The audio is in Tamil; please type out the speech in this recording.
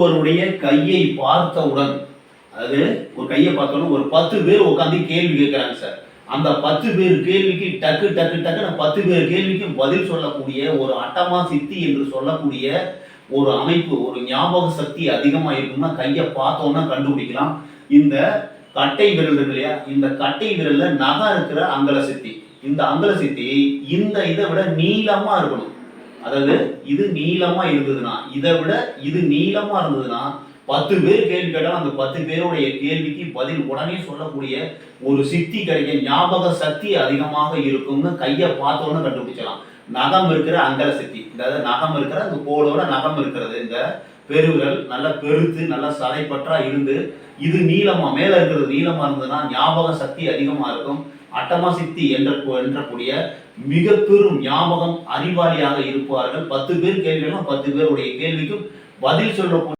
ஒருவருடைய கையை பார்த்தவுடன், அதாவது ஒரு கையை பார்த்தோன்னா ஒரு 10 பேர் உட்காந்து கேள்வி கேட்கிறாங்க சார். அந்த 10 பேர் கேள்விக்கு டக்கு டக்கு டக்குன்னு 10 பேர் கேள்விக்கு பதில் சொல்லக்கூடிய ஒரு அட்டமா சித்தி என்று சொல்லக்கூடிய ஒரு அமைப்பு, ஒரு ஞாபக சக்தி அதிகமா இருக்கும்னா கையை பார்த்தோன்னா கண்டுபிடிக்கலாம். இந்த கட்டை விரல் இருக்கு இல்லையா, இந்த கட்டை விரல்ல நகம் இருக்கிற அங்கல சித்தி. இந்த அங்கல சித்தி இந்த இதை விட நீளமா இருக்கணும். அதாவது இது நீளமா இருந்ததுன்னா, இதை விட இது நீளமா இருந்ததுன்னா 10 பேர் கேள்வி கேட்டாலும் அந்த 10 பேருடைய கேள்விக்கு பதில் உடனே சொல்லக்கூடிய ஒரு சித்தி கிடைக்க ஞாபக சக்தி அதிகமாக இருக்கும்னு கையை பார்த்தோன்னு கண்டுபிடிச்சலாம். நகம் இருக்கிற அங்கல சித்தி, அதாவது நகம் இருக்கிற அந்த கோடோட நகம் இருக்கிறது, இந்த பெருவிரல் நல்லா பெருத்து நல்லா சதைப்பற்றா இருந்து இது நீளமா மேல இருக்கிறது நீளமா இருந்ததுன்னா ஞாபக சக்தி அதிகமா இருக்கும். அட்டமா சித்தி என்றக்கூடிய மிக பெரும் ஞாபகம் அறிவாளியாக இருப்பார்கள். 10 பேர் கேள்விகளும் 10 பேருடைய கேள்விக்கும் பதில் சொல்ல